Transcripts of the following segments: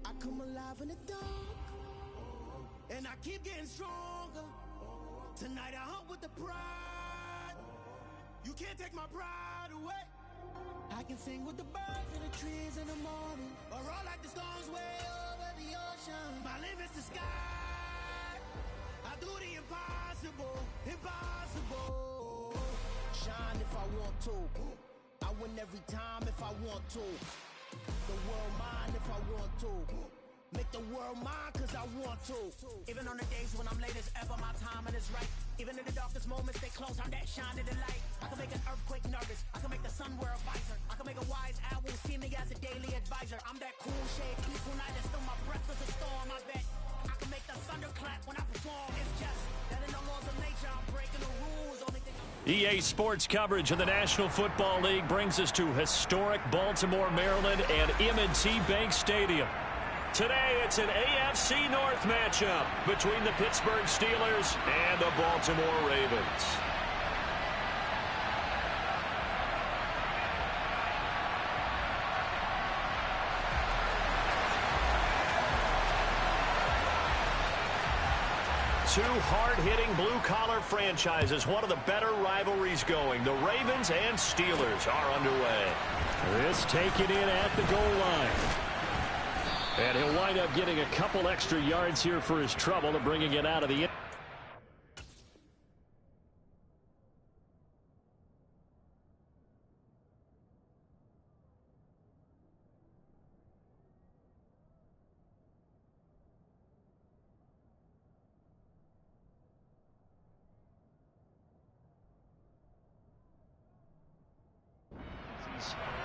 I come alive in the dark, and I keep getting stronger. Tonight I hunt with the pride. You can't take my pride away. I can sing with the birds and the trees in the morning, or roll like the storms way over the ocean. My limit's the sky. I do the impossible, impossible. Shine if I want to. I win every time if I want to. The world mine if I want to. Make the world mine cause I want to. Even on the days when I'm late as ever, my timing is right. Even in the darkest moments, they close, I'm that shining the light. I can make an earthquake nervous, I can make the sun wear a visor. I can make a wise owl see me as a daily advisor. I'm that cool shade, peaceful night, and still my breath is a storm, I bet. I can make the thunder clap when I perform. It's just that in the laws of nature, I'm breaking the rules. Only thing EA Sports coverage of the National Football League brings us to historic Baltimore, Maryland, and M&T Bank Stadium. Today, it's an AFC North matchup between the Pittsburgh Steelers and the Baltimore Ravens. Two hard-hitting blue-collar franchises, one of the better rivalries going. The Ravens and Steelers are underway. This taken in at the goal line. And he'll wind up getting a couple extra yards here for his trouble to bringing it out of the end.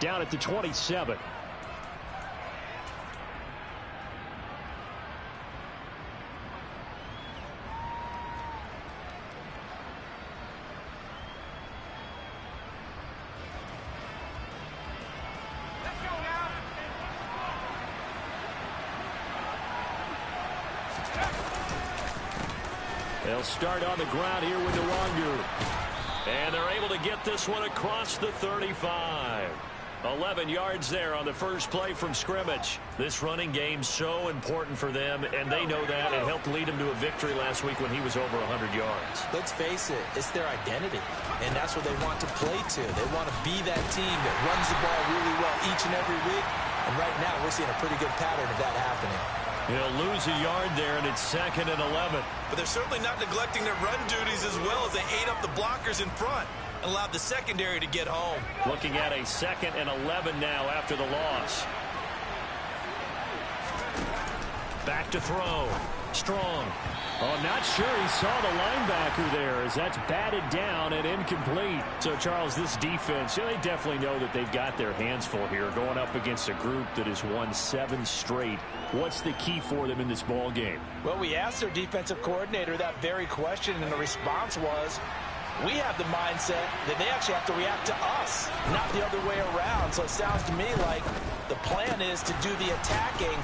Down at the 27. They'll start on the ground here with the Wangu. And they're able to get this one across the 35. 11 yards there on the first play from scrimmage. This running game's so important for them, and they know that. It helped lead them to a victory last week when he was over 100 yards. Let's face it, it's their identity, and that's what they want to play to. They want to be that team that runs the ball really well each and every week, and right now we're seeing a pretty good pattern of that happening. He'll lose a yard there, and it's 2nd and 11. But they're certainly not neglecting their run duties as well as they ate up the blockers in front and allowed the secondary to get home. Looking at a 2nd and 11 now after the loss. Back to throw. Strong. Oh, I'm not sure he saw the linebacker there as that's batted down and incomplete. So, Charles, this defense, they definitely know that they've got their hands full here going up against a group that has won 7 straight. What's the key for them in this ball game? Well, we asked their defensive coordinator that very question, and the response was, we have the mindset that they actually have to react to us, not the other way around. So it sounds to me like the plan is to do the attacking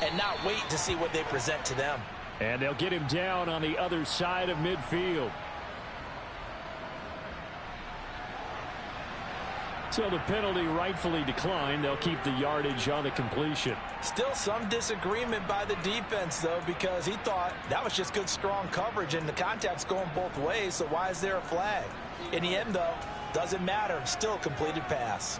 and not wait to see what they present to them. And they'll get him down on the other side of midfield. So the penalty rightfully declined. They'll keep the yardage on the completion. Still some disagreement by the defense, though, because he thought that was just good, strong coverage, and the contact's going both ways, so why is there a flag? In the end, though, doesn't matter. Still completed pass.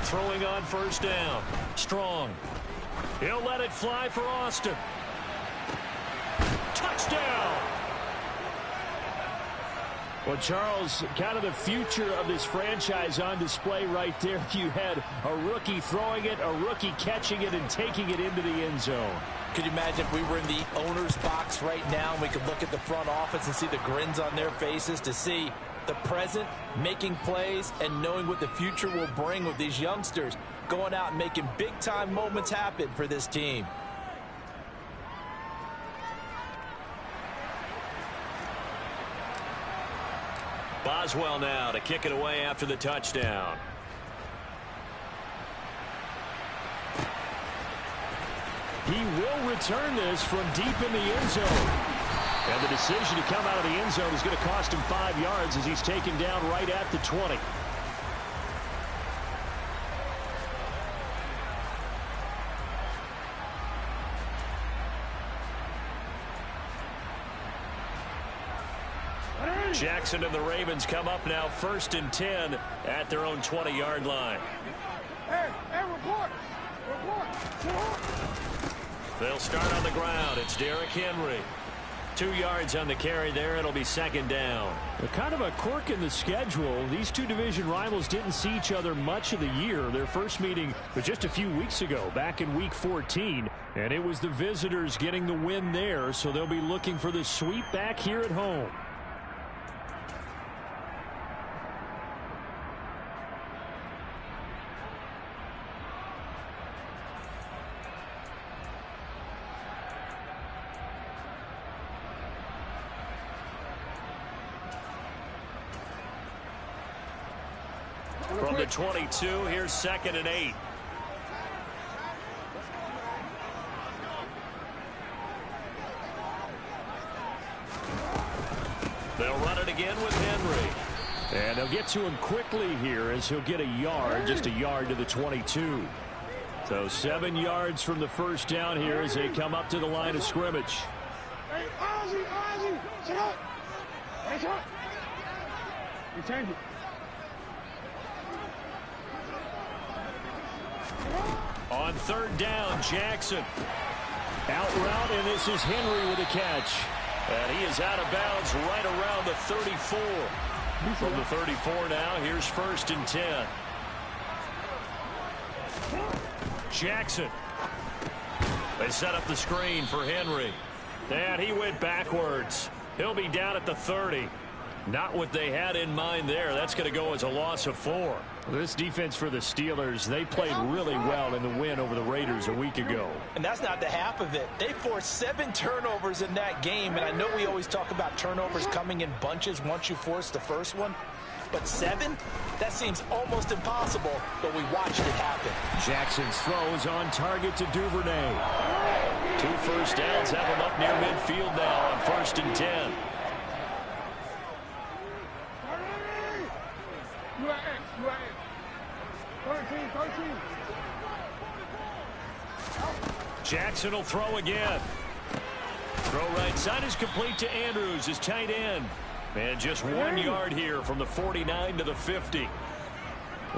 Throwing on first down. Strong. He'll let it fly for Austin. Touchdown! Well, Charles, kind of the future of this franchise on display right there. You had a rookie throwing it, a rookie catching it, and taking it into the end zone. Could you imagine if we were in the owner's box right now and we could look at the front office and see the grins on their faces to see the present, making plays, and knowing what the future will bring with these youngsters going out and making big-time moments happen for this team. Boswell now to kick it away after the touchdown. He will return this from deep in the end zone. And the decision to come out of the end zone is going to cost him 5 yards as he's taken down right at the 20. Jackson and the Ravens come up now 1st and 10 at their own 20-yard line. Hey, report! They'll start on the ground. It's Derrick Henry. 2 yards on the carry there. It'll be 2nd down. Kind of a quirk in the schedule. These two division rivals didn't see each other much of the year. Their first meeting was just a few weeks ago, back in Week 14. And it was the visitors getting the win there, so they'll be looking for the sweep back here at home. From the 22, here's 2nd and 8. They'll run it again with Henry. And they'll get to him quickly here as he'll get a yard, just a yard to the 22. So 7 yards from the first down here as they come up to the line of scrimmage. Hey, Ozzy, sit up. Hey, sit up. You change it. On 3rd down, Jackson. Out route, and this is Henry with a catch. And he is out of bounds right around the 34. From the 34 now, here's 1st and 10. Jackson. They set up the screen for Henry. And he went backwards. He'll be down at the 30. Not what they had in mind there. That's going to go as a loss of 4. This defense for the Steelers, they played really well in the win over the Raiders a week ago. And that's not the half of it. They forced 7 turnovers in that game, and I know we always talk about turnovers coming in bunches once you force the first one. But 7? That seems almost impossible, but we watched it happen. Jackson's throw is on target to Duvernay. 2 first downs have him up near midfield now on 1st and 10. You at X. 13. Jackson will throw again. Throw right side is complete to Andrews, his tight end. And just 1 yard here from the 49 to the 50.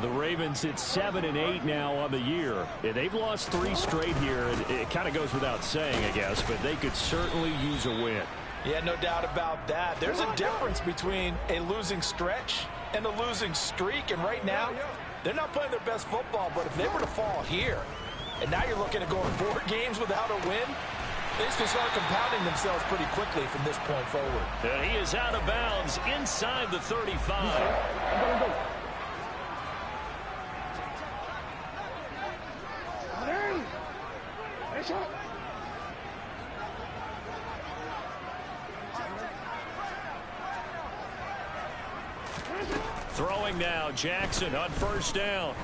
The Ravens hit 7 and 8 now on the year. They've lost 3 straight here. It kind of goes without saying, I guess, but they could certainly use a win. Yeah, no doubt about that. There's a difference between a losing stretch and a losing streak, and right now, they're not playing their best football, but if they were to fall here, and now you're looking at going 4 games without a win, things can start compounding themselves pretty quickly from this point forward. And he is out of bounds inside the 35. Throwing now, Jackson on 1st down.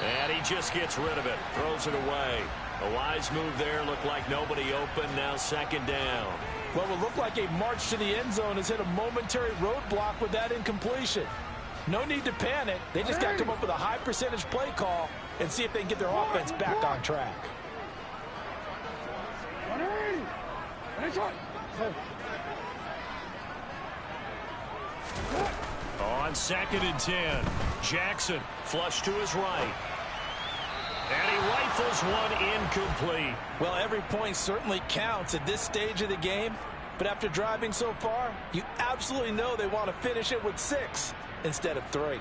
And he just gets rid of it, throws it away. A wise move there, looked like nobody open, now 2nd down. Well, it looked like a march to the end zone has hit a momentary roadblock with that incompletion. No need to panic. They just got to come up with a high percentage play call and see if they can get their offense back on track. On 2nd and 10, Jackson flush to his right. And he rifles one incomplete. Well, every point certainly counts at this stage of the game. But after driving so far, you absolutely know they want to finish it with 6 instead of 3.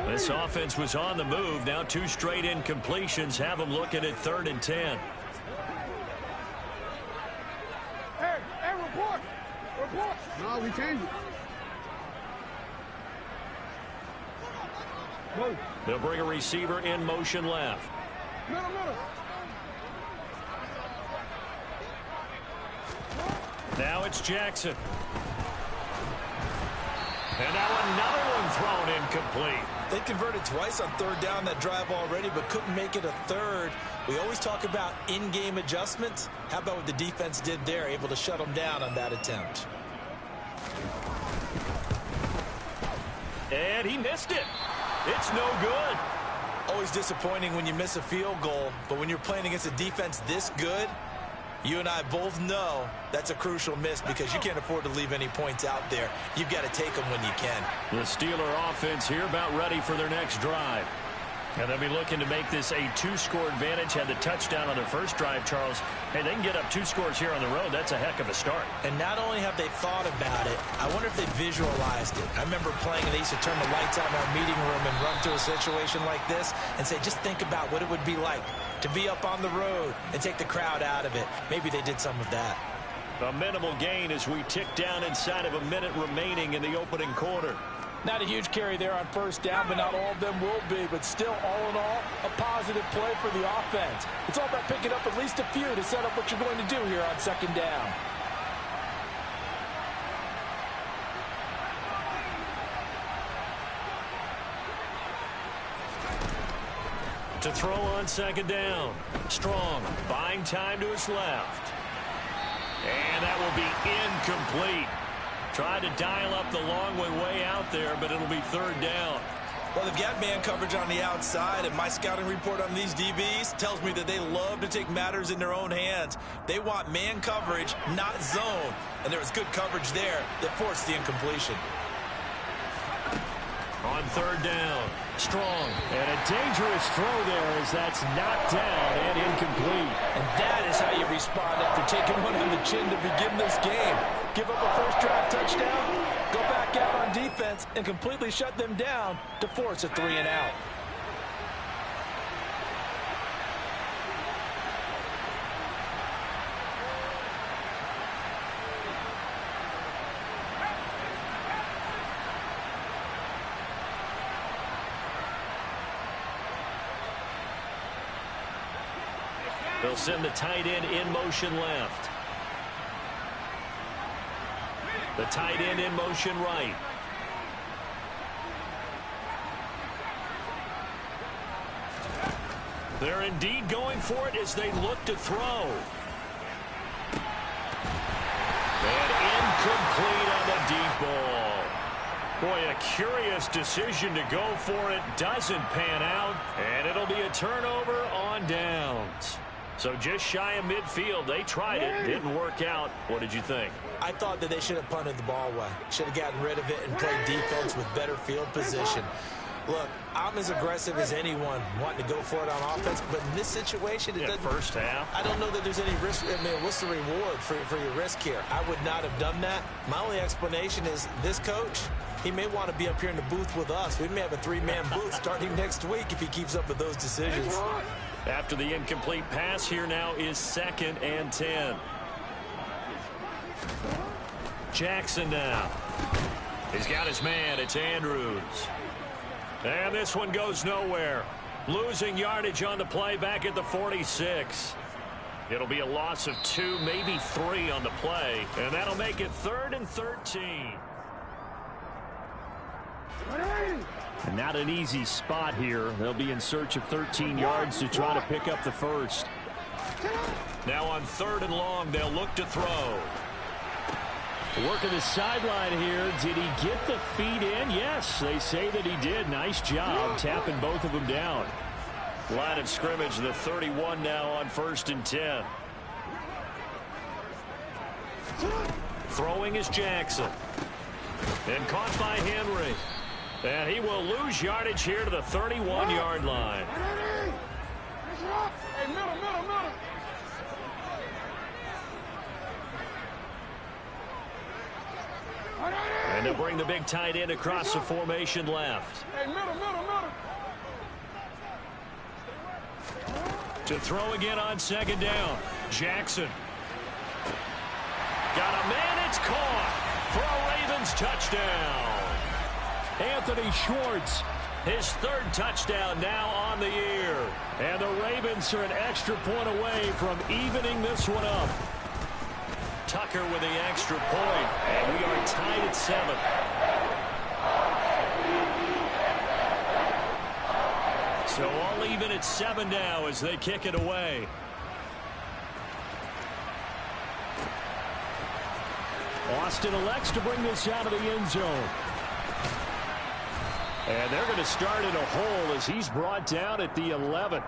This offense was on the move. Now 2 straight incompletions have them looking at 3rd and 10. Hey, report. No, we changed it. Move. They'll bring a receiver in motion left. Middle. Now it's Jackson. And now another one thrown incomplete. They converted twice on third down that drive already, but couldn't make it a third. We always talk about in-game adjustments. How about what the defense did there, able to shut them down on that attempt? And he missed it. It's no good. Always disappointing when you miss a field goal, but when you're playing against a defense this good, you and I both know that's a crucial miss because you can't afford to leave any points out there. You've got to take them when you can. The Steeler offense here about ready for their next drive. And they'll be looking to make this a two-score advantage. Had the touchdown on their first drive, Charles. Hey, they can get up 2 scores here on the road. That's a heck of a start. And not only have they thought about it, I wonder if they visualized it. I remember playing, and they used to turn the lights out in our meeting room and run through a situation like this and say, just think about what it would be like to be up on the road and take the crowd out of it. Maybe they did some of that. A minimal gain as we tick down inside of a minute remaining in the opening quarter. Not a huge carry there on first down, but not all of them will be. But still, all in all, a positive play for the offense. It's all about picking up at least a few to set up what you're going to do here on second down. To throw on second down. Strong, buying time to his left. And that will be incomplete. Tried to dial up the long one way out there, but it'll be third down. Well, they've got man coverage on the outside, and my scouting report on these DBs tells me that they love to take matters in their own hands. They want man coverage, not zone. And there was good coverage there that forced the incompletion. On third down, Strong. And a dangerous throw there as that's knocked down and incomplete. And that is how you respond after taking one on the chin to begin this game. Give up a first drive touchdown, go back out on defense, and completely shut them down to force a 3-and-out. They'll send the tight end in motion left. The tight end in motion right. They're indeed going for it as they look to throw. And incomplete on the deep ball. Boy, a curious decision to go for it. Doesn't pan out. And it'll be a turnover on downs. So just shy of midfield. They tried it. Didn't work out. What did you think? I thought that they should have punted the ball away. Should have gotten rid of it and played defense with better field position. Look, I'm as aggressive as anyone wanting to go for it on offense, but in this situation, it doesn't. First half. I don't know that there's any risk. I mean, what's the reward for your risk here? I would not have done that. My only explanation is this coach, he may want to be up here in the booth with us. We may have a 3-man booth starting next week if he keeps up with those decisions. After the incomplete pass, here now is 2nd and 10. Jackson now. He's got his man. It's Andrews. And this one goes nowhere. Losing yardage on the play back at the 46. It'll be a loss of 2, maybe 3 on the play. And that'll make it 3rd and 13. And not an easy spot here. They'll be in search of 13 yards to try to pick up the first. Now on 3rd and long, they'll look to throw. Working the sideline here. Did he get the feet in? Yes, they say that he did. Nice job tapping both of them down. Line of scrimmage, the 31 now on 1st and 10. Throwing is Jackson. And caught by Henry. And he will lose yardage here to the 31-yard line. Hey, middle. And they'll bring the big tight end across the formation left. Hey, middle. To throw again on 2nd down. Jackson. Got a man, it's caught for a Ravens touchdown. Anthony Schwartz, his 3rd touchdown now on the year. And the Ravens are an extra point away from evening this one up. Tucker with the extra point, and we are tied at 7. So all even at 7 now as they kick it away. Austin elects to bring this out of the end zone. And they're going to start in a hole as he's brought down at the 11.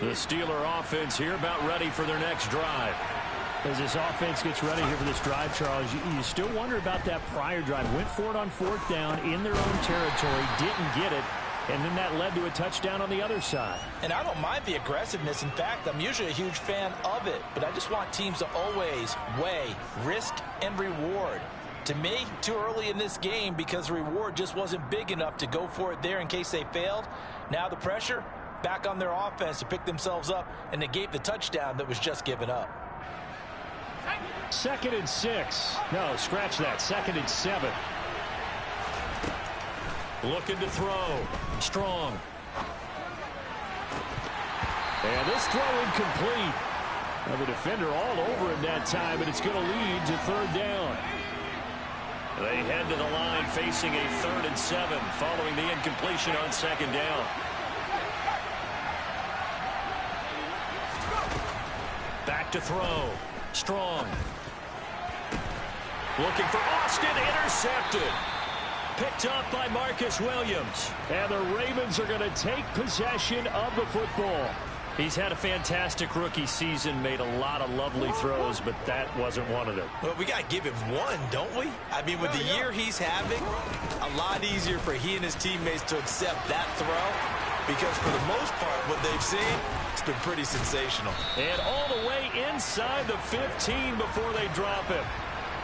The Steeler offense here about ready for their next drive. As this offense gets ready here for this drive, Charles, you still wonder about that prior drive. Went for it on 4th down in their own territory, didn't get it, and then that led to a touchdown on the other side. And I don't mind the aggressiveness. In fact, I'm usually a huge fan of it, but I just want teams to always weigh risk and reward. To me, too early in this game because the reward just wasn't big enough to go for it there in case they failed. Now the pressure back on their offense to pick themselves up and negate the touchdown that was just given up. 2nd and 6. No, scratch that. 2nd and 7. Looking to throw. Strong. And this throw incomplete. Now the defender all over him that time, and it's going to lead to 3rd down. They head to the line facing a 3rd and 7 following the incompletion on 2nd down. Back to throw. Strong. Looking for Austin. Intercepted. Picked up by Marcus Williams. And the Ravens are going to take possession of the football. He's had a fantastic rookie season, made a lot of lovely throws, but that wasn't one of them. Well, we got to give him one, don't we? I mean, with the year he's having, a lot easier for he and his teammates to accept that throw because for the most part, what they've seen, it's been pretty sensational. And all the way inside the 15 before they drop him.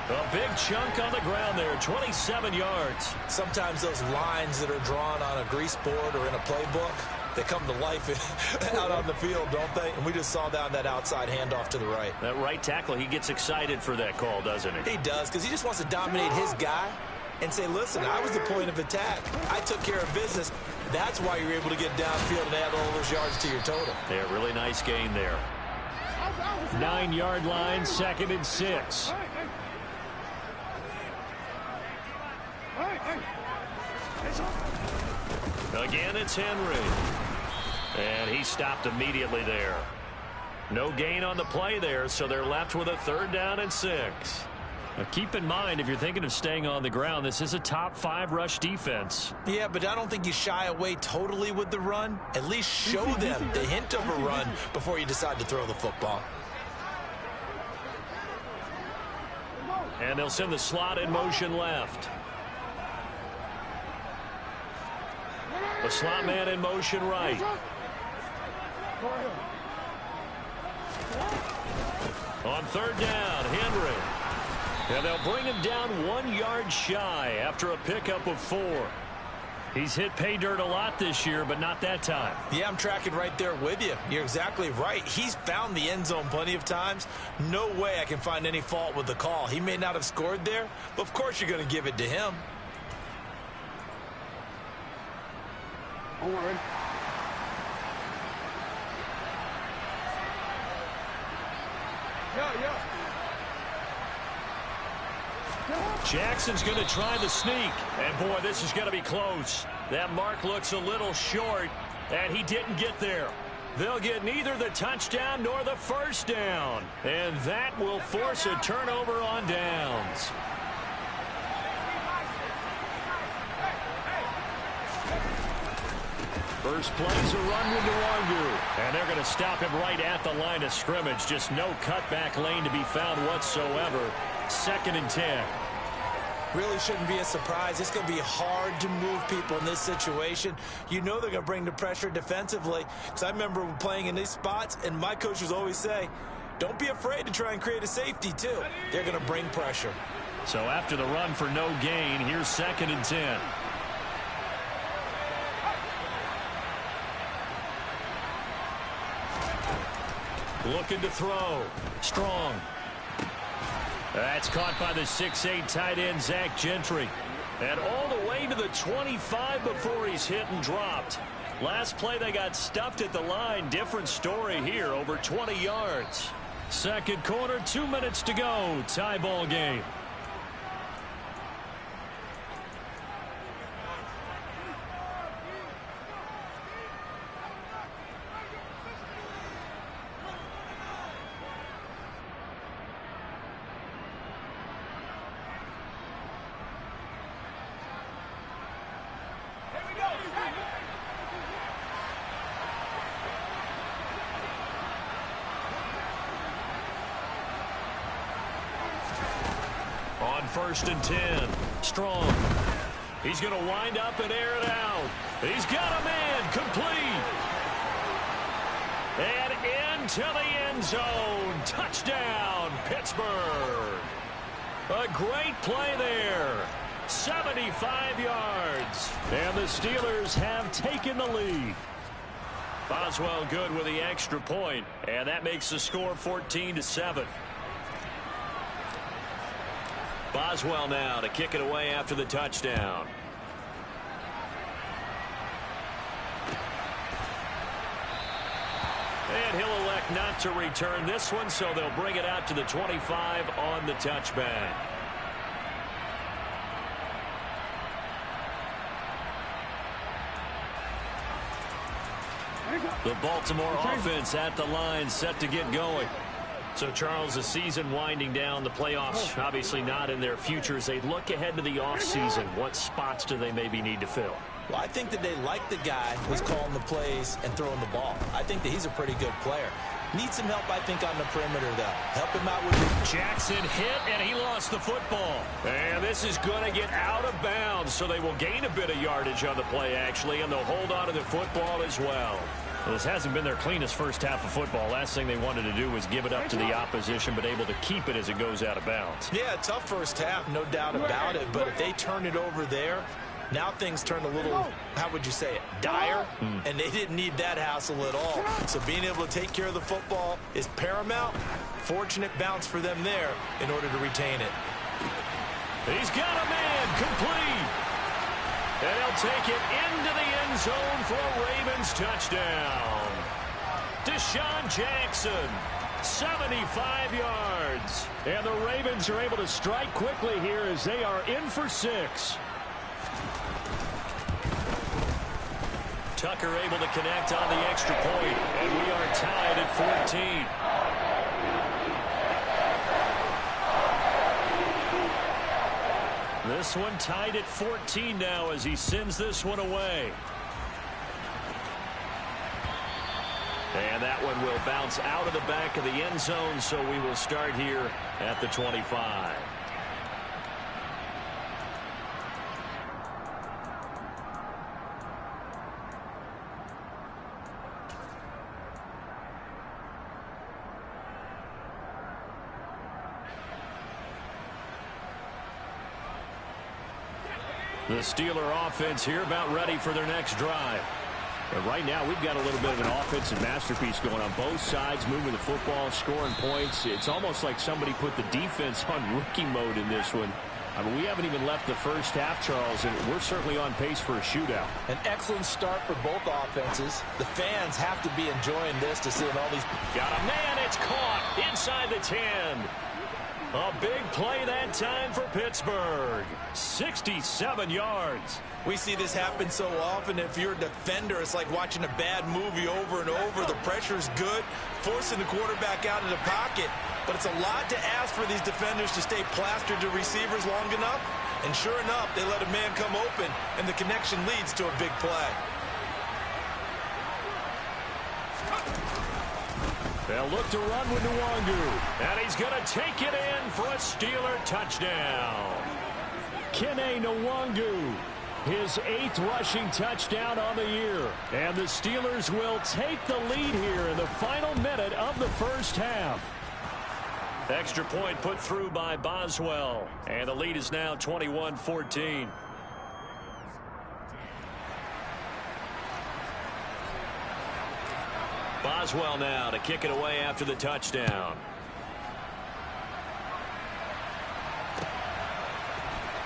A big chunk on the ground there, 27 yards. Sometimes those lines that are drawn on a grease board or in a playbook, they come to life out on the field, don't they? And we just saw down that outside handoff to the right. That right tackle, he gets excited for that call, doesn't he? He does, because he just wants to dominate his guy and say, listen, I was the point of attack. I took care of business. That's why you're able to get downfield and add all those yards to your total. Yeah, really nice gain there. 9-yard line, 2nd and 6. Again, it's Henry. And he stopped immediately there. No gain on the play there, so they're left with a 3rd down and 6. Now keep in mind, if you're thinking of staying on the ground, this is a top 5 rush defense. Yeah, but I don't think you shy away totally with the run. At least show them the hint of a run before you decide to throw the football. And they'll send the slot in motion left. The slot man in motion right. On 3rd down, Henry. And they'll bring him down 1 yard shy after a pickup of 4. He's hit pay dirt a lot this year, but not that time. Yeah, I'm tracking right there with you. You're exactly right. He's found the end zone plenty of times. No way I can find any fault with the call. He may not have scored there, but of course you're going to give it to him. Don't worry. Yeah. Jackson's going to try the sneak. And, boy, this is going to be close. That mark looks a little short, and he didn't get there. They'll get neither the touchdown nor the 1st down. And that will force a turnover on downs. First play's a run with Nwangu. And they're going to stop him right at the line of scrimmage. Just no cutback lane to be found whatsoever. 2nd and 10. Really shouldn't be a surprise. It's going to be hard to move people in this situation. You know they're going to bring the pressure defensively. Because I remember playing in these spots, and my coaches always say, don't be afraid to try and create a safety, too. They're going to bring pressure. So after the run for no gain, here's 2nd and 10. Looking to throw. Strong. That's caught by the 6'8" tight end, Zach Gentry. And all the way to the 25 before he's hit and dropped. Last play, they got stuffed at the line. Different story here, over 20 yards. Second quarter, 2 minutes to go. Tie ball game. First and 10. Strong. He's going to wind up and air it out. He's got a man. Complete. And into the end zone. Touchdown, Pittsburgh. A great play there. 75 yards. And the Steelers have taken the lead. Boswell good with the extra point. And that makes the score 14-7. Boswell now to kick it away after the touchdown. And he'll elect not to return this one, so they'll bring it out to the 25 on the touchback. The Baltimore offense at the line, set to get going. So, Charles, the season winding down, the playoffs obviously not in their future. As they look ahead to the offseason, what spots do they maybe need to fill? Well, I think that they like the guy who's calling the plays and throwing the ball. I think that he's a pretty good player. Needs some help, I think, on the perimeter, though. Help him out with the... Jackson hit, and he lost the football. And this is going to get out of bounds, so they will gain a bit of yardage on the play, actually, and they'll hold on to the football as well. This hasn't been their cleanest first half of football. Last thing they wanted to do was give it up to the opposition, but able to keep it as it goes out of bounds. Yeah, tough first half, no doubt about it. But if they turn it over there, now things turn a little, how would you say it, dire? And they didn't need that hassle at all. So being able to take care of the football is paramount. Fortunate bounce for them there in order to retain it. He's got a man, complete. And he'll take it into the end zone for a Ravens touchdown. Deshaun Jackson, 75 yards. And the Ravens are able to strike quickly here as they are in for 6. Tucker able to connect on the extra point, and we are tied at 14. This one tied at 14 now as he sends this one away. And that one will bounce out of the back of the end zone, so we will start here at the 25. The Steeler offense here about ready for their next drive. And right now we've got a little bit of an offensive masterpiece going on both sides, moving the football, scoring points. It's almost like somebody put the defense on rookie mode in this one. I mean, we haven't even left the first half, Charles, and we're certainly on pace for a shootout. An excellent start for both offenses. The fans have to be enjoying this to see all these. Got a man, it's caught inside the 10. A big play that time for Pittsburgh. 67 yards. We see this happen so often. If you're a defender, it's like watching a bad movie over and over. The pressure's good, forcing the quarterback out of the pocket. But it's a lot to ask for these defenders to stay plastered to receivers long enough. And sure enough, they let a man come open, and the connection leads to a big play. They'll look to run with Nwangu. And he's going to take it in for a Steeler touchdown. Kene Nwangu, his 8th rushing touchdown on the year. And the Steelers will take the lead here in the final minute of the first half. Extra point put through by Boswell. And the lead is now 21-14. Boswell now to kick it away after the touchdown.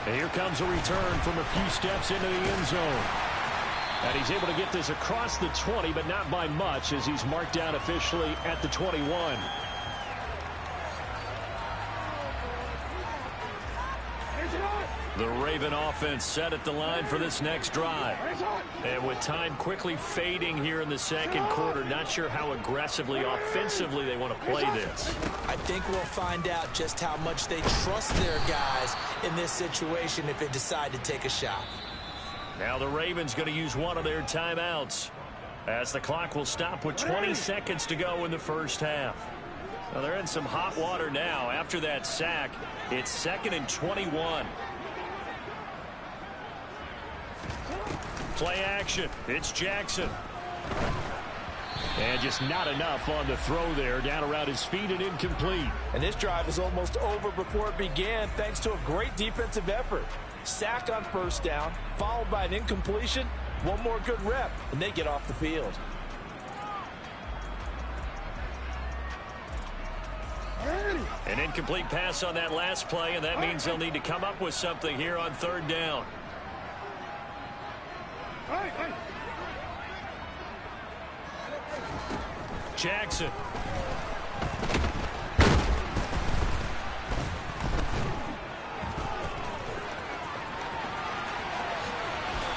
And here comes a return from a few steps into the end zone. And he's able to get this across the 20, but not by much, as he's marked down officially at the 21. The Raven offense set at the line for this next drive. And with time quickly fading here in the second quarter, not sure how aggressively, offensively they want to play this. I think we'll find out just how much they trust their guys in this situation if they decide to take a shot. Now the Ravens going to use one of their timeouts, as the clock will stop with 20 seconds to go in the first half. Now they're in some hot water now. After that sack, it's 2nd and 21. Play action. It's Jackson. And just not enough on the throw there. Down around his feet and incomplete. And this drive is almost over before it began, thanks to a great defensive effort. Sack on first down, followed by an incompletion. One more good rep, and they get off the field. An incomplete pass on that last play, and that means they'll need to come up with something here on 3rd down. Jackson.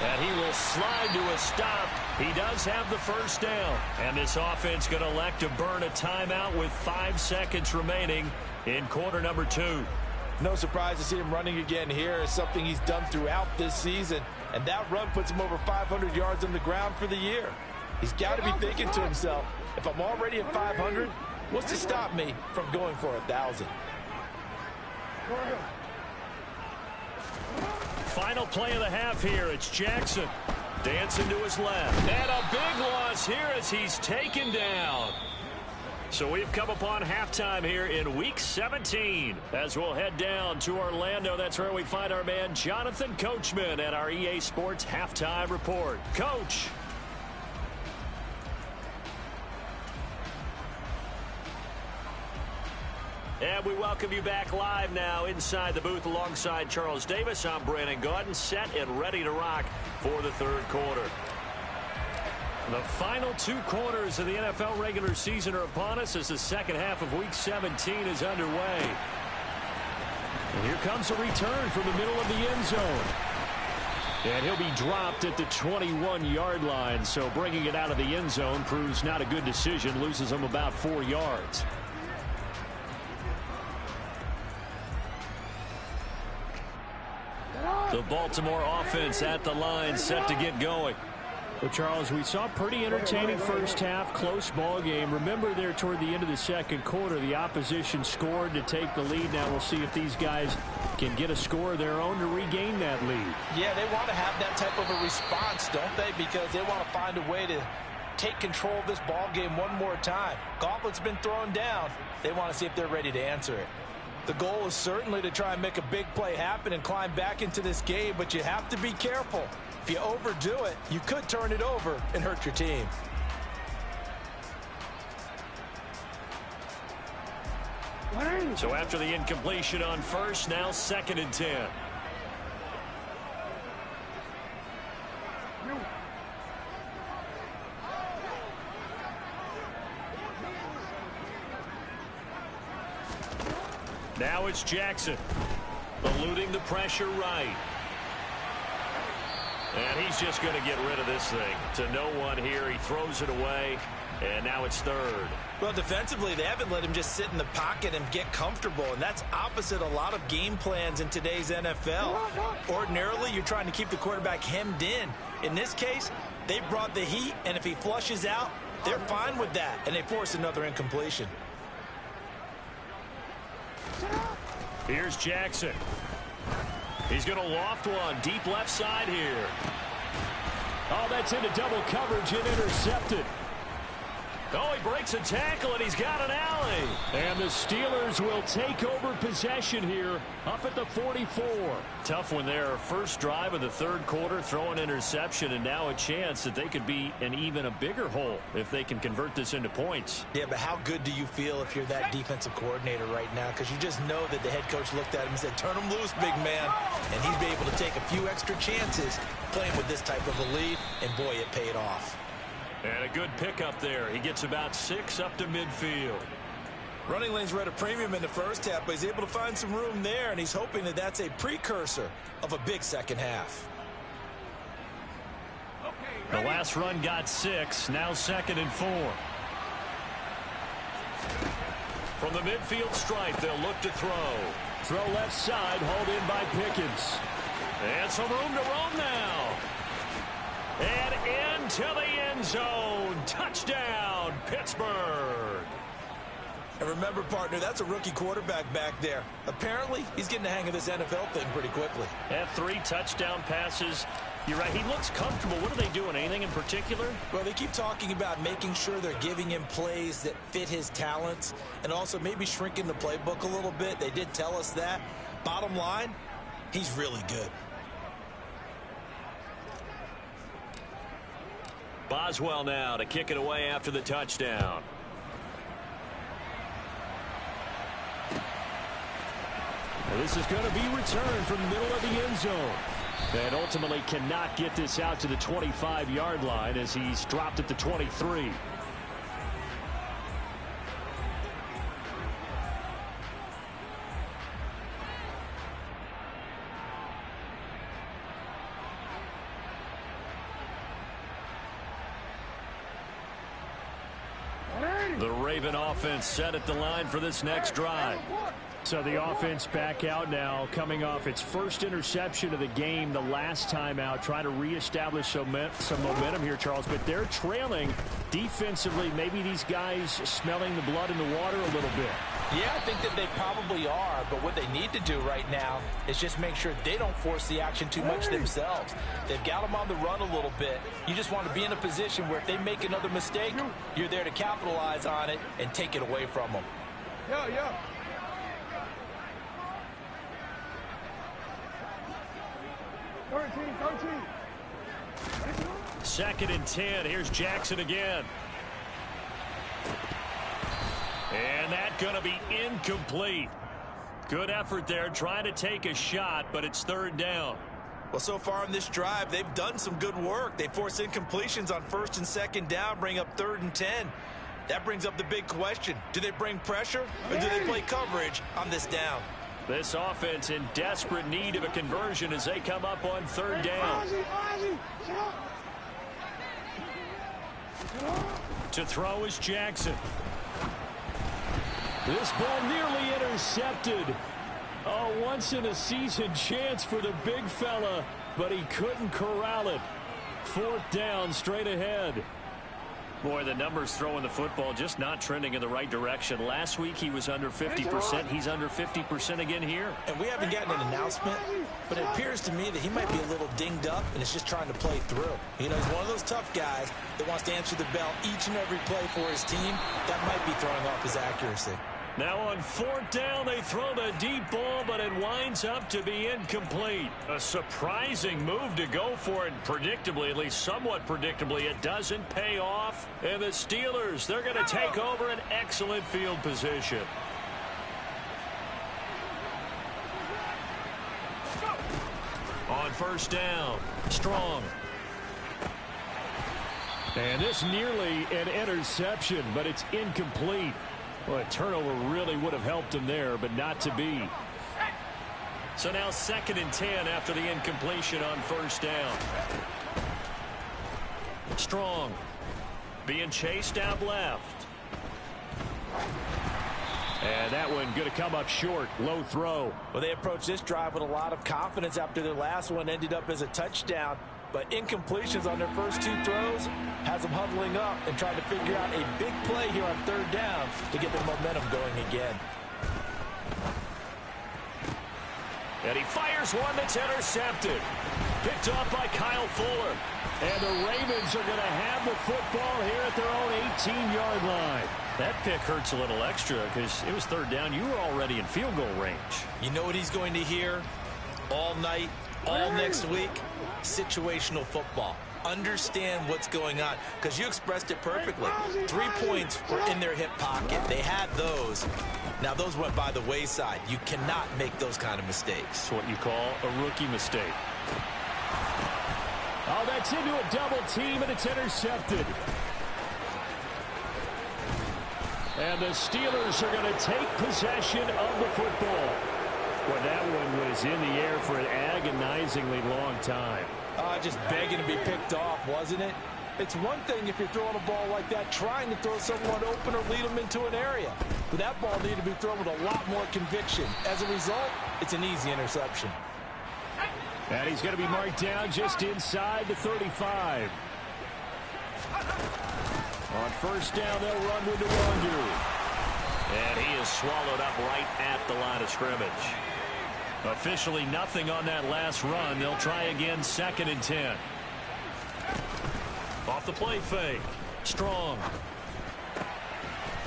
And he will slide to a stop. He does have the first down. And this offense going to elect to burn a timeout with 5 seconds remaining in quarter number 2. No surprise to see him running again here. It's something he's done throughout this season. And that run puts him over 500 yards on the ground for the year. He's got to be thinking to himself, if I'm already at 500, what's to stop me from going for 1,000? Final play of the half here. It's Jackson dancing to his left. And a big loss here as he's taken down. So we've come upon halftime here in Week 17. As we'll head down to Orlando, that's where we find our man Jonathan Coachman at our EA Sports Halftime Report. Coach. And we welcome you back live now inside the booth alongside Charles Davis. I'm Brandon Gaudin, set and ready to rock for the 3rd quarter. The final 2 quarters of the NFL regular season are upon us as the second half of Week 17 is underway. And here comes a return from the middle of the end zone. And he'll be dropped at the 21-yard line, so bringing it out of the end zone proves not a good decision, loses him about 4 yards. The Baltimore offense at the line, set to get going. Well, Charles, we saw a pretty entertaining first half, close ball game. Remember there toward the end of the second quarter, the opposition scored to take the lead. Now we'll see if these guys can get a score of their own to regain that lead. Yeah, they want to have that type of a response, don't they? Because they want to find a way to take control of this ball game one more time. Gauntlet's been thrown down. They want to see if they're ready to answer it. The goal is certainly to try and make a big play happen and climb back into this game, but you have to be careful. If you overdo it, you could turn it over and hurt your team. So after the incompletion on first, now 2nd and 10. Now it's Jackson, eluding the pressure right. And he's just going to get rid of this thing to no one here. He throws it away, and now it's 3rd. Well, defensively, they haven't let him just sit in the pocket and get comfortable, and that's opposite a lot of game plans in today's NFL. Ordinarily, you're trying to keep the quarterback hemmed in. In this case, they brought the heat, and if he flushes out, they're fine with that, and they force another incompletion. Here's Jackson. He's going to loft one deep left side here. Oh, that's into double coverage and intercepted. Oh, he breaks a tackle, and he's got an alley. And the Steelers will take over possession here up at the 44. Tough one there. First drive of the third quarter, throw an interception, and now a chance that they could be in even a bigger hole if they can convert this into points. Yeah, but how good do you feel if you're that defensive coordinator right now? Because you just know that the head coach looked at him and said, turn him loose, big man. And he'd be able to take a few extra chances playing with this type of a lead, and boy, it paid off. And a good pickup there. He gets about 6 up to midfield. Running lanes were at a premium in the first half, but he's able to find some room there, and he's hoping that that's a precursor of a big second half. The last run got 6, now 2nd and 4. From the midfield stripe, they'll look to throw. Throw left side, hauled in by Pickens. And some room to roam now. And into the end zone. Touchdown, Pittsburgh. And remember, partner, that's a rookie quarterback back there. Apparently, he's getting the hang of this NFL thing pretty quickly. Had 3 touchdown passes. You're right, he looks comfortable. What are they doing? Anything in particular? Well, they keep talking about making sure they're giving him plays that fit his talents and also maybe shrinking the playbook a little bit. They did tell us that. Bottom line, he's really good. Boswell now to kick it away after the touchdown. Well, this is going to be returned from the middle of the end zone. And ultimately cannot get this out to the 25-yard line as he's dropped at the 23. The Raven offense set at the line for this next drive. So the offense back out now, coming off its first interception of the game the last time out, trying to reestablish some momentum here, Charles. But they're trailing defensively. Maybe these guys smelling the blood in the water a little bit. Yeah, I think that they probably are, but what they need to do right now is just make sure they don't force the action too much themselves. They've got them on the run a little bit. You just want to be in a position where if they make another mistake, you're there to capitalize on it and take it away from them. Yo. 13. 2nd and 10. Here's Jackson again. And that's going to be incomplete. Good effort there trying to take a shot, but it's 3rd down. Well, so far in this drive, they've done some good work. They force incompletions on 1st and 2nd down, bring up 3rd and 10. That brings up the big question. Do they bring pressure or do they play coverage on this down? This offense in desperate need of a conversion as they come up on 3rd down. To throw is Jackson. This ball nearly intercepted. A once-in-a-season chance for the big fella, but he couldn't corral it. 4th down, straight ahead. Boy, the numbers throwing the football just not trending in the right direction. Last week he was under 50%. He's under 50% again here. And we haven't gotten an announcement, but it appears to me that he might be a little dinged up and is just trying to play through. You know, he's one of those tough guys that wants to answer the bell each and every play for his team. That might be throwing off his accuracy. Now on 4th down, they throw the deep ball, but it winds up to be incomplete. A surprising move to go for it. Predictably, at least somewhat predictably, it doesn't pay off. And the Steelers, they're going to take over an excellent field position. On 1st down, Strong. And this nearly an interception, but it's incomplete. Well, a turnover really would have helped him there, but not to be. So now 2nd and 10 after the incompletion on 1st down. Strong being chased out left. And that one going to come up short. Low throw. Well, they approached this drive with a lot of confidence after their last one ended up as a touchdown. But incompletions on their first 2 throws has them huddling up and trying to figure out a big play here on 3rd down to get their momentum going again. And he fires one that's intercepted. Picked off by Kyle Fuller. And the Ravens are going to have the football here at their own 18-yard line. That pick hurts a little extra because it was third down. You were already in field goal range. You know what he's going to hear all night, all next week? Situational football. Understand what's going on, because you expressed it perfectly. 3 points were in their hip pocket. They had those. Now, those went by the wayside. You cannot make those kind of mistakes. It's what you call a rookie mistake. Oh, that's into a double team, and it's intercepted. And the Steelers are going to take possession of the football. Well, that one was in the air for an agonizingly long time. Just begging to be picked off, wasn't it? It's one thing if you're throwing a ball like that, trying to throw someone open or lead them into an area. But that ball needed to be thrown with a lot more conviction. As a result, it's an easy interception. And he's going to be marked down just inside the 35. On first down, they'll run with the Wanderer. And he is swallowed up right at the line of scrimmage. Officially nothing on that last run. They'll try again, 2nd and 10. Off the play fake. Strong.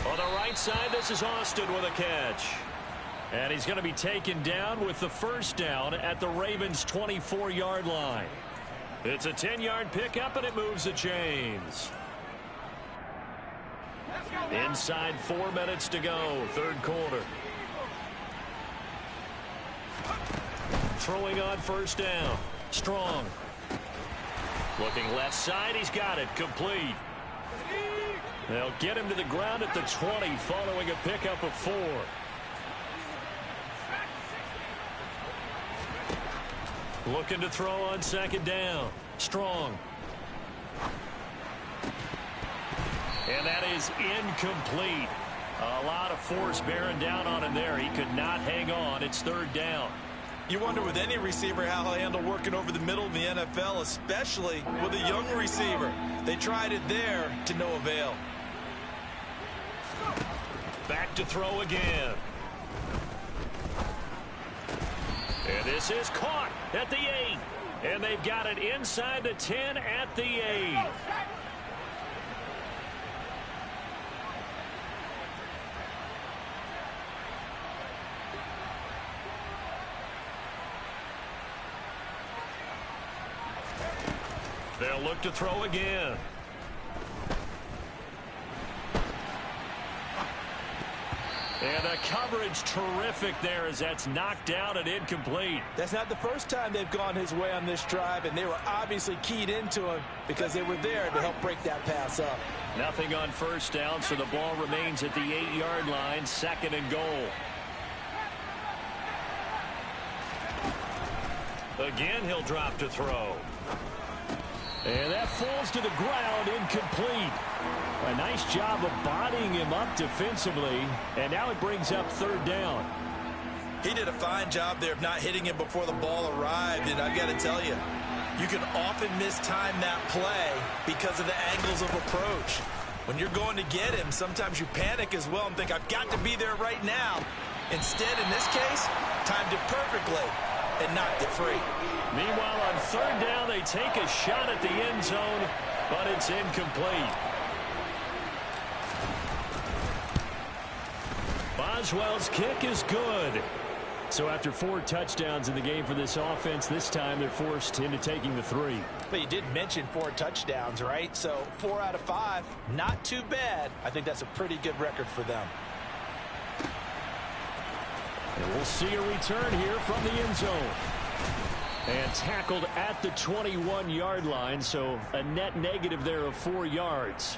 On the right side, this is Austin with a catch. And he's going to be taken down with the first down at the Ravens' 24-yard line. It's a 10-yard pickup, and it moves the chains. Inside 4 minutes to go, third quarter. Throwing on first down. Strong. Looking left side. He's got it. Complete. They'll get him to the ground at the 20 following a pickup of 4. Looking to throw on second down. Strong. And that is incomplete. A lot of force bearing down on him there. He could not hang on. It's third down. You wonder with any receiver how he'll handle working over the middle in the NFL, especially with a young receiver. They tried it there to no avail. Back to throw again. And this is caught at the 8. And they've got it inside the 10 at the 8. They'll look to throw again. And the coverage terrific there as that's knocked down and incomplete. That's not the first time they've gone his way on this drive, and they were obviously keyed into him because they were there to help break that pass up. Nothing on first down, so the ball remains at the 8-yard line, 2nd and goal. Again, he'll drop to throw. And that falls to the ground, incomplete. A nice job of bodying him up defensively, and now it brings up third down. He did a fine job there of not hitting him before the ball arrived, and I've got to tell you, you can often mistime that play because of the angles of approach. When you're going to get him, sometimes you panic as well and think, I've got to be there right now. Instead, in this case, timed it perfectly and knocked it free. Meanwhile, on third down, they take a shot at the end zone, but it's incomplete. Boswell's kick is good. So after 4 touchdowns in the game for this offense, this time they're forced into taking the 3. But you did mention 4 touchdowns, right? So 4 out of 5, not too bad. I think that's a pretty good record for them. And we'll see a return here from the end zone. And tackled at the 21-yard line, so a net negative there of 4 yards.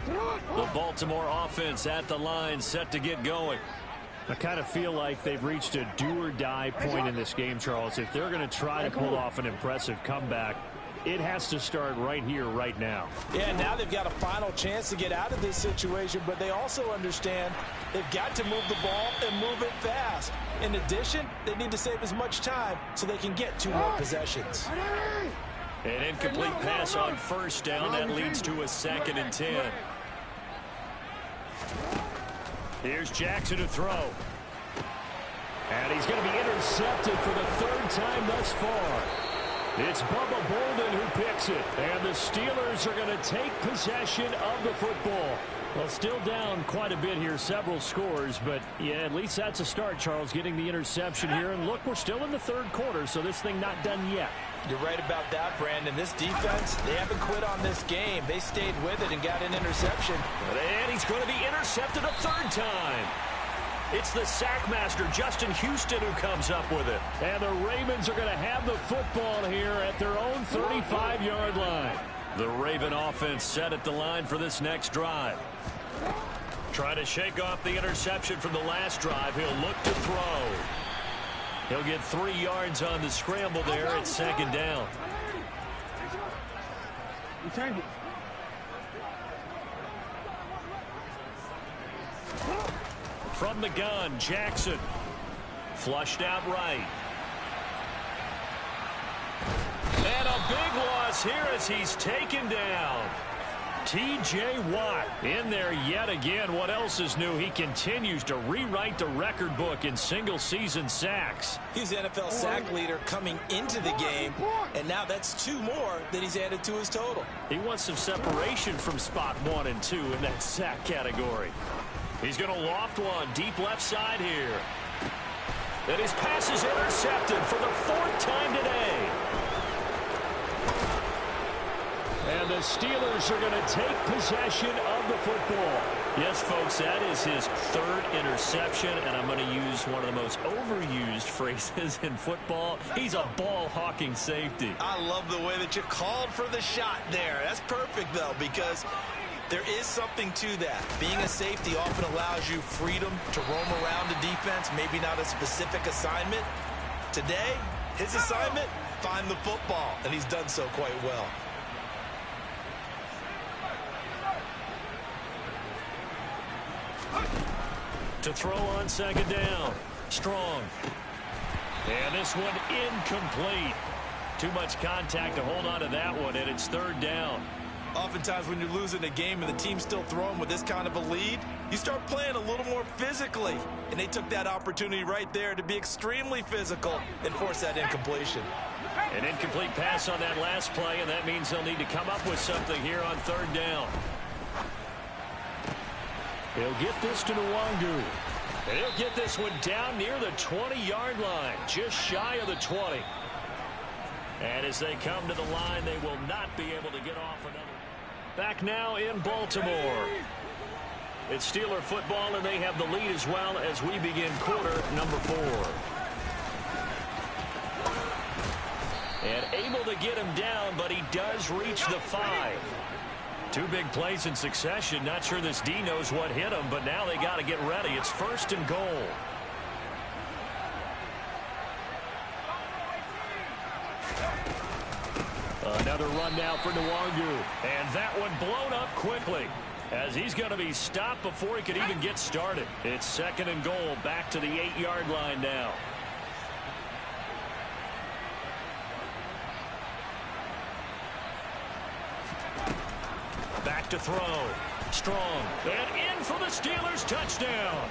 The Baltimore offense at the line, set to get going. I kind of feel like they've reached a do-or-die point in this game, Charles. If they're going to try to pull off an impressive comeback, it has to start right here, right now. Yeah, now they've got a final chance to get out of this situation, but they also understand they've got to move the ball and move it fast. In addition, they need to save as much time so they can get 2 more possessions. An incomplete pass on first down. That leads to a 2nd and 10. Here's Jackson to throw. And he's going to be intercepted for the third time thus far. It's Bubba Bolden who picks it. And the Steelers are going to take possession of the football. Well, still down quite a bit here, several scores. But, yeah, at least that's a start, Charles, getting the interception here. And, look, we're still in the third quarter, so this thing not done yet. You're right about that, Brandon. This defense, they haven't quit on this game. They stayed with it and got an interception. And he's going to be intercepted a third time. It's the sackmaster, Justin Houston, who comes up with it. And the Ravens are going to have the football here at their own 35-yard line. The Raven offense set at the line for this next drive. Trying to shake off the interception from the last drive. He'll look to throw. He'll get 3 yards on the scramble there at second down. From the gun, Jackson. Flushed out right. And a big loss here as he's taken down. T.J. Watt in there yet again. What else is new? He continues to rewrite the record book in single-season sacks. He's the NFL sack leader coming into the game, and now that's 2 more that he's added to his total. He wants some separation from spot 1 and 2 in that sack category. He's going to loft one deep left side here. And his pass is intercepted for the 4th time today. And the Steelers are going to take possession of the football. Yes, folks, that is his 3rd interception, and I'm going to use one of the most overused phrases in football. He's a ball-hawking safety. I love the way that you called for the shot there. That's perfect, though, because there is something to that. Being a safety often allows you freedom to roam around the defense, maybe not a specific assignment. Today, his assignment, find the football, and he's done so quite well. To throw on second down. Strong. And this one incomplete. Too much contact to hold on to that one, and it's 3rd down. Oftentimes when you're losing a game and the team's still throwing with this kind of a lead, you start playing a little more physically. And they took that opportunity right there to be extremely physical and force that incompletion. An incomplete pass on that last play, and that means they'll need to come up with something here on 3rd down. He'll get this to Nwangu. And he'll get this one down near the 20-yard line, just shy of the 20. And as they come to the line, they will not be able to get off another. Back now in Baltimore. It's Steeler football, and they have the lead as well as we begin quarter number 4. And able to get him down, but he does reach the 5. 2 big plays in succession. Not sure this D knows what hit him, but now they got to get ready. It's 1st and goal. Another run now for Nwangu. And that one blown up quickly as he's going to be stopped before he could even get started. It's 2nd and goal, back to the 8-yard line now. Back to throw. Strong. And in for the Steelers touchdown.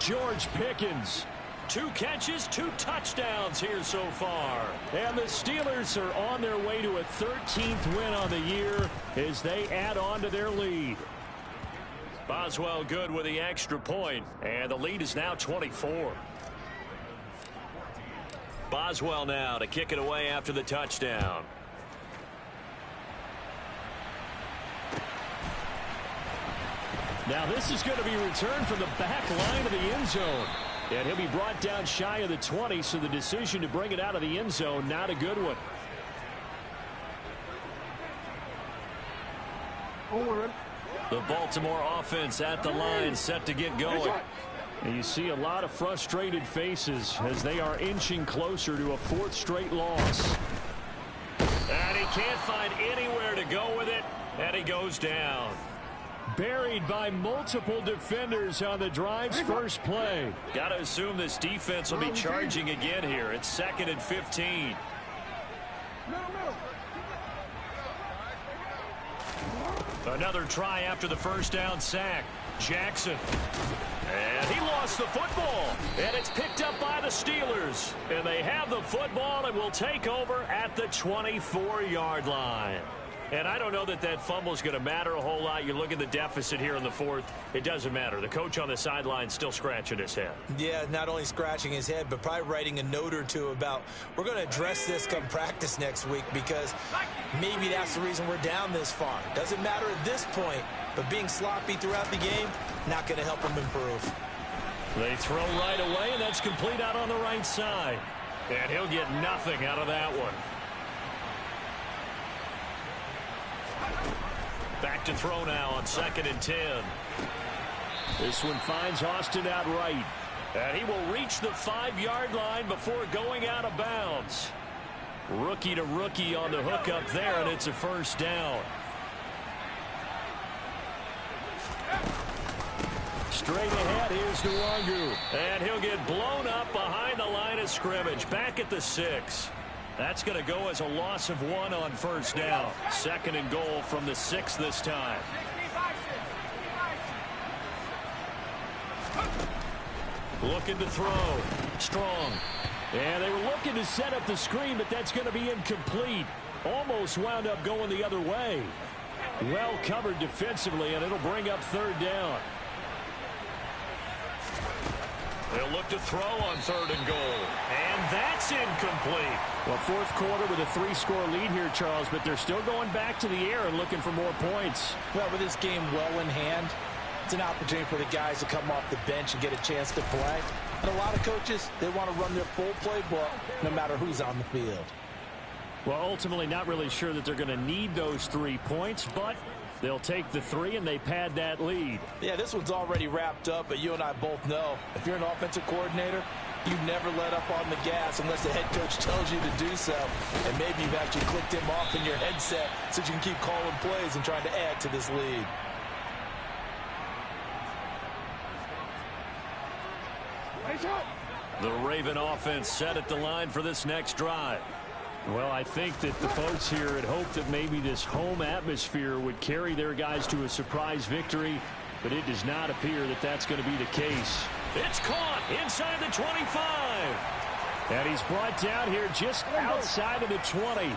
George Pickens. 2 catches, 2 touchdowns here so far. And the Steelers are on their way to a 13th win on the year as they add on to their lead. Boswell good with the extra point, and the lead is now 24. Boswell now to kick it away after the touchdown. Now this is going to be returned from the back line of the end zone. And he'll be brought down shy of the 20, so the decision to bring it out of the end zone, not a good one. The Baltimore offense at the line, set to get going. And you see a lot of frustrated faces as they are inching closer to a 4th straight loss. And he can't find anywhere to go with it, and he goes down. Buried by multiple defenders on the drive's first play. Got to assume this defense will be charging again here. It's 2nd and 15. Another try after the first down sack. Jackson. And he lost the football. And it's picked up by the Steelers. And they have the football and will take over at the 24-yard line. And I don't know that that fumble is going to matter a whole lot. You look at the deficit here in the fourth. It doesn't matter. The coach on the sideline still scratching his head. Yeah, not only scratching his head, but probably writing a note or two about we're going to address this come practice next week because maybe that's the reason we're down this far. Doesn't matter at this point, but being sloppy throughout the game, not going to help him improve. They throw right away, and that's complete out on the right side. And he'll get nothing out of that one. Back to throw now on 2nd and 10. This one finds Austin out right. And he will reach the 5-yard line before going out of bounds. Rookie to rookie on the hook up there, and it's a first down. Straight ahead, here's Nwangu. And he'll get blown up behind the line of scrimmage. Back at the 6. That's going to go as a loss of 1 on first down. 2nd and goal from the 6 this time. Looking to throw. Strong. And they were looking to set up the screen, but that's going to be incomplete. Almost wound up going the other way. Well covered defensively, and it'll bring up 3rd down. They'll look to throw on 3rd and goal. And that's incomplete. Well, 4th quarter with a 3-score lead here, Charles, but they're still going back to the air and looking for more points. Well, with this game well in hand, it's an opportunity for the guys to come off the bench and get a chance to play. And a lot of coaches, they want to run their full playbook no matter who's on the field. Well, ultimately not really sure that they're going to need those 3 points, but they'll take the 3 and they pad that lead. Yeah, this one's already wrapped up, but you and I both know if you're an offensive coordinator, you never let up on the gas unless the head coach tells you to do so. And maybe you've actually clicked him off in your headset so you can keep calling plays and trying to add to this lead. The Raven offense set at the line for this next drive. Well, I think that the folks here had hoped that maybe this home atmosphere would carry their guys to a surprise victory, but it does not appear that that's going to be the case. It's caught inside the 25. And he's brought down here just outside of the 20.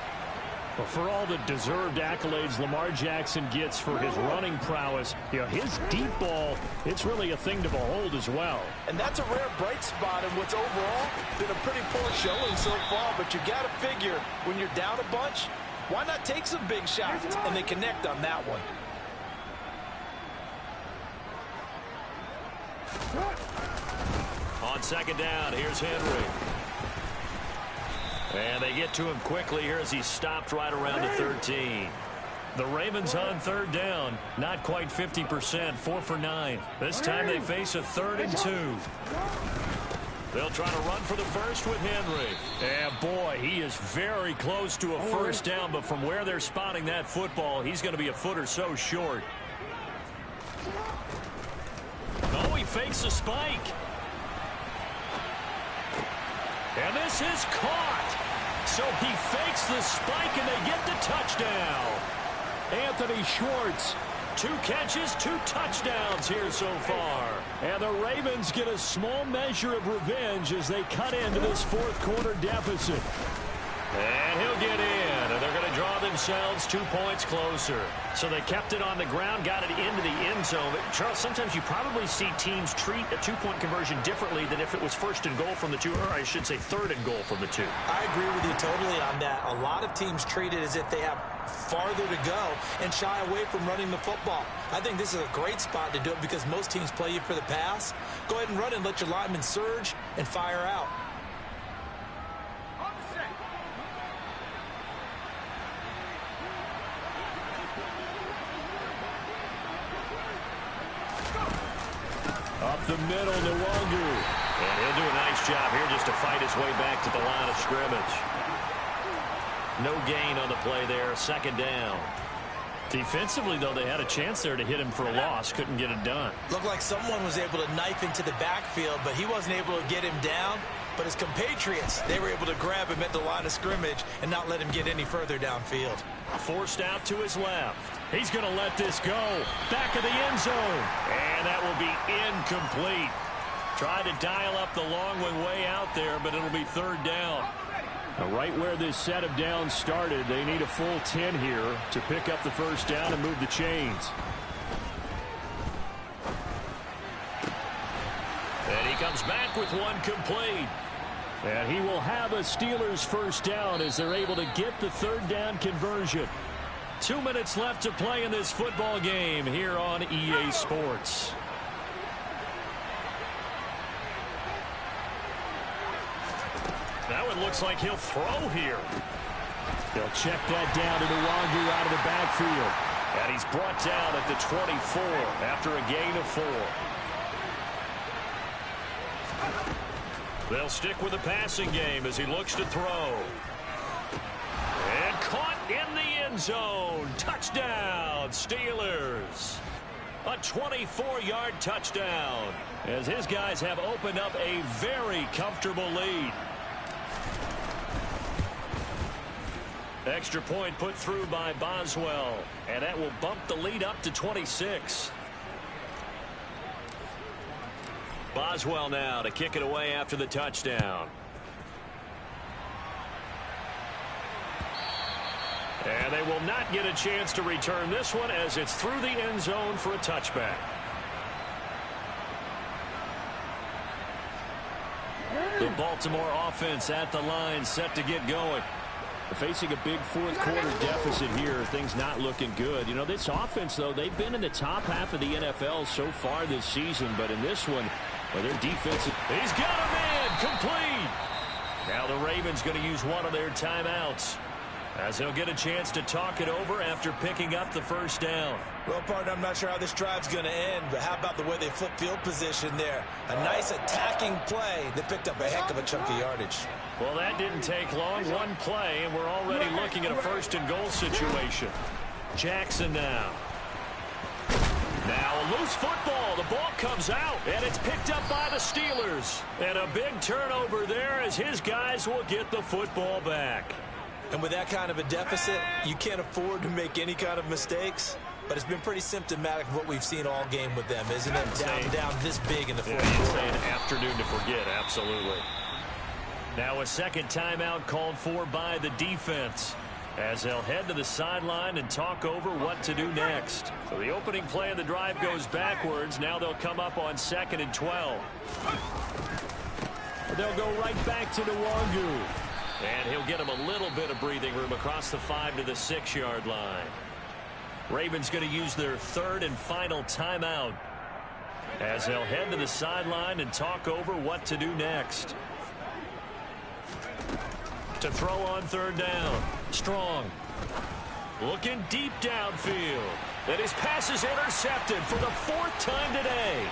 But for all the deserved accolades Lamar Jackson gets for his running prowess, you know, his deep ball, it's really a thing to behold as well. And that's a rare bright spot in what's overall been a pretty poor showing so far. But you got to figure when you're down a bunch, why not take some big shots? And they connect on that one. On 2nd down, here's Henry. And they get to him quickly here as he stopped right around the 13. The Ravens on 3rd down, not quite 50%, 4 for 9. This time they face a 3rd and 2. They'll try to run for the first with Henry. And boy, he is very close to a first down, but from where they're spotting that football, he's going to be a foot or so short. Oh, he fakes a spike. And this is caught. So he fakes the spike, and they get the touchdown. Anthony Schwartz. 2 catches, 2 touchdowns here so far. And the Ravens get a small measure of revenge as they cut into this 4th quarter deficit. And he'll get in, and they're going to draw themselves 2 points closer. So they kept it on the ground, got it into the end zone. But Charles, sometimes you probably see teams treat a 2-point conversion differently than if it was 1st and goal from the 2, or I should say 3rd and goal from the 2. I agree with you totally on that. A lot of teams treat it as if they have farther to go and shy away from running the football. I think this is a great spot to do it because most teams play you for the pass. Go ahead and run and let your linemen surge and fire out. Up the middle, Nwangu. And he'll do a nice job here just to fight his way back to the line of scrimmage. No gain on the play there, 2nd down. Defensively, though, they had a chance there to hit him for a loss. Couldn't get it done. Looked like someone was able to knife into the backfield, but he wasn't able to get him down. But his compatriots, they were able to grab him at the line of scrimmage and not let him get any further downfield. Forced out to his left. He's going to let this go. Back of the end zone. And that will be incomplete. Tried to dial up the long one way out there, but it'll be third down. Now, right where this set of downs started, they need a full 10 here to pick up the first down and move the chains. And he comes back with one complete. And he will have a Steelers first down as they're able to get the third down conversion. 2 minutes left to play in this football game here on EA Sports. Now it looks like he'll throw here. They'll check that down to Nwangu out of the backfield. And he's brought down at the 24 after a gain of 4. They'll stick with the passing game as he looks to throw. And caught in the end zone. Touchdown, Steelers. A 24-yard touchdown as his guys have opened up a very comfortable lead. Extra point put through by Boswell, and that will bump the lead up to 26. Boswell now to kick it away after the touchdown. And they will not get a chance to return this one as it's through the end zone for a touchback. The Baltimore offense at the line set to get going. Facing a big fourth quarter deficit here, things not looking good. You know, this offense, though, they've been in the top half of the NFL so far this season, but in this one, well, their defense... He's got him in! Complete! Now the Ravens going to use one of their timeouts as they'll get a chance to talk it over after picking up the first down. Well, partner, I'm not sure how this drive's going to end, but how about the way they flip field position there? A nice attacking play that picked up a heck of a chunk of yardage. Well, that didn't take long. One play, and we're already looking at a first-and-goal situation. Jackson now. Now a loose football. The ball comes out, and it's picked up by the Steelers. And a big turnover there as his guys will get the football back. And with that kind of a deficit, you can't afford to make any kind of mistakes. But it's been pretty symptomatic of what we've seen all game with them, isn't it? Down this big in the fourth quarter. You'd say an afternoon to forget, absolutely. Now a second timeout called for by the defense as they'll head to the sideline and talk over what to do next. So the opening play of the drive goes backwards. Now they'll come up on 2nd and 12. They'll go right back to Nwangu. And he'll get him a little bit of breathing room across the 5 to the 6-yard line. Ravens going to use their third and final timeout as they'll head to the sideline and talk over what to do next. To throw on third down. Strong. Looking deep downfield. And his pass is intercepted for the 4th time today.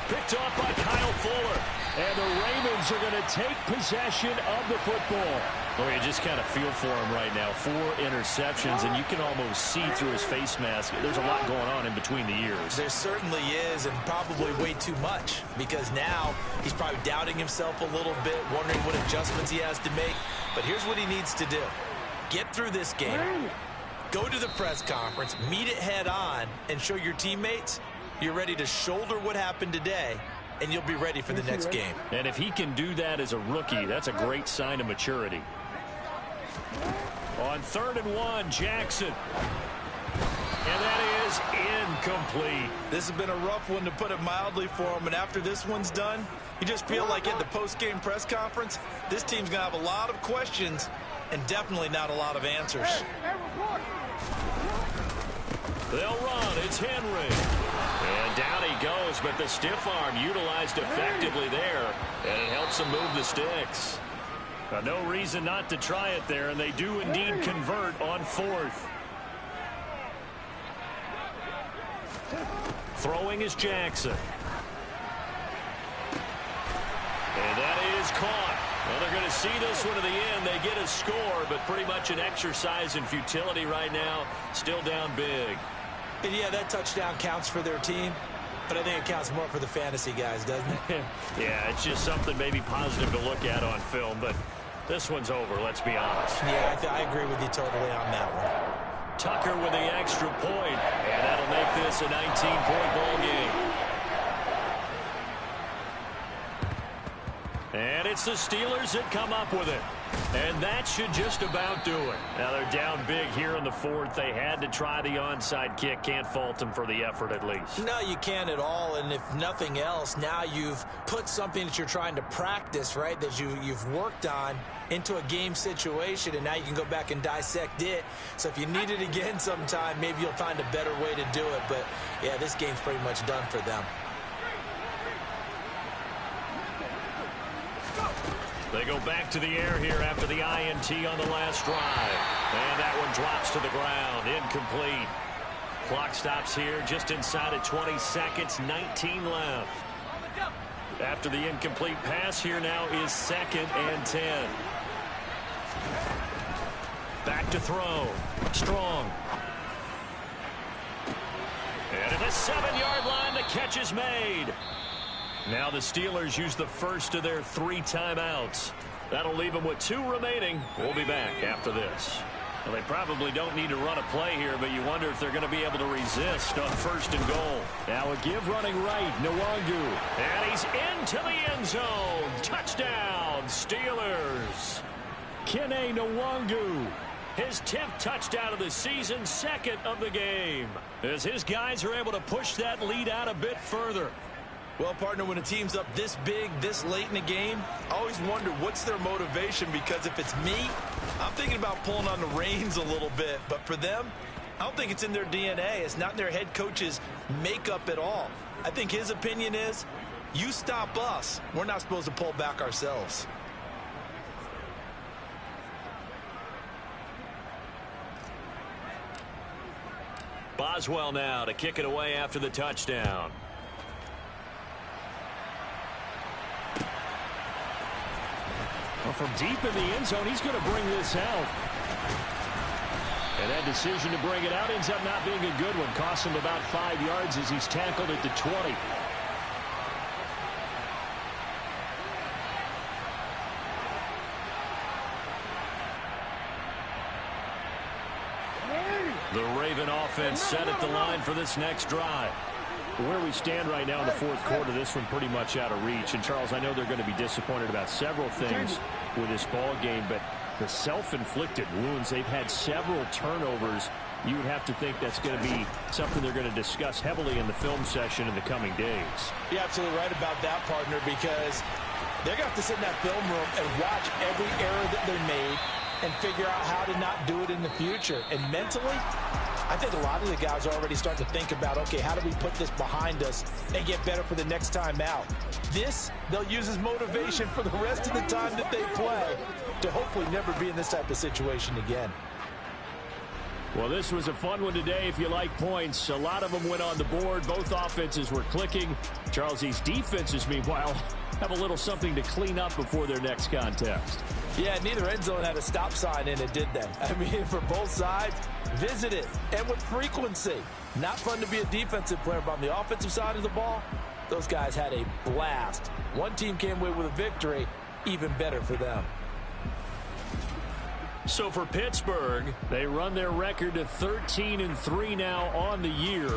Picked off by Kyle Fuller. And the Ravens are going to take possession of the football. Oh, you just kind of feel for him right now. 4 interceptions, and you can almost see through his face mask. There's a lot going on in between the ears. There certainly is, and probably way too much, because now he's probably doubting himself a little bit, wondering what adjustments he has to make. But here's what he needs to do. Get through this game. Go to the press conference, meet it head on, and show your teammates you're ready to shoulder what happened today, and you'll be ready for the next game. And if he can do that as a rookie, that's a great sign of maturity. On 3rd and 1, Jackson. And that is incomplete. This has been a rough one, to put it mildly, for him. And after this one's done, you just feel like at the post-game press conference, this team's going to have a lot of questions and definitely not a lot of answers. They'll run. It's Henry. And down he goes, but the stiff arm utilized effectively there, and it helps him move the sticks. No reason not to try it there, and they do indeed convert on 4th. Throwing is Jackson. And that is caught. Well, they're going to see this one to the end. They get a score, but pretty much an exercise in futility right now. Still down big. And yeah, that touchdown counts for their team. But I think it counts more for the fantasy guys, doesn't it? Yeah, it's just something maybe positive to look at on film, but this one's over, let's be honest. Yeah, I agree with you totally on that one. Tucker with the extra point, and that'll make this a 19-point ball game. And it's the Steelers that come up with it. And that should just about do it. Now they're down big here in the fourth. They had to try the onside kick. Can't fault them for the effort at least. No, you can't at all. And if nothing else, now you've put something that you're trying to practice, right, that you've worked on into a game situation, and now you can go back and dissect it. So if you need it again sometime, maybe you'll find a better way to do it. But, yeah, this game's pretty much done for them. They go back to the air here after the INT on the last drive. And that one drops to the ground. Incomplete. Clock stops here just inside of 20 seconds. 19 left. After the incomplete pass, here now is 2nd and 10. Back to throw. Strong. And at the 7-yard line, the catch is made. Now the Steelers use the first of their 3 timeouts. That'll leave them with 2 remaining. We'll be back after this. Well, they probably don't need to run a play here, but you wonder if they're going to be able to resist on 1st and goal. Now a give running right, Nwangu. And he's into the end zone. Touchdown, Steelers. Kene Nwangu. His 10th touchdown of the season, 2nd of the game. As his guys are able to push that lead out a bit further. Well, partner, when a team's up this big, this late in the game, I always wonder what's their motivation, because if it's me, I'm thinking about pulling on the reins a little bit. But for them, I don't think it's in their DNA. It's not in their head coach's makeup at all. I think his opinion is, you stop us, we're not supposed to pull back ourselves. Boswell now to kick it away after the touchdown. Well, from deep in the end zone, he's going to bring this out. And that decision to bring it out ends up not being a good one. Costs him about 5 yards as he's tackled at the 20. The Raven offense set at the line for this next drive. Where we stand right now in the fourth quarter, this one pretty much out of reach. And, Charles, I know they're going to be disappointed about several things with this ball game, but the self-inflicted wounds, they've had several turnovers. You would have to think that's going to be something they're going to discuss heavily in the film session in the coming days. You're absolutely right about that, partner, because they're going to have to sit in that film room and watch every error that they made and figure out how to not do it in the future. And mentally, I think a lot of the guys are already starting to think about, okay, how do we put this behind us and get better for the next time out? This, they'll use as motivation for the rest of the time that they play to hopefully never be in this type of situation again. Well, this was a fun one today if you like points. A lot of them went on the board. Both offenses were clicking. Charles, these defenses, meanwhile, have a little something to clean up before their next contest. Yeah, neither end zone had a stop sign in it, did they? I mean, for both sides, visit it, and with frequency. Not fun to be a defensive player, but on the offensive side of the ball, those guys had a blast. One team came away with a victory, even better for them. So for Pittsburgh, they run their record to 13-3 now on the year.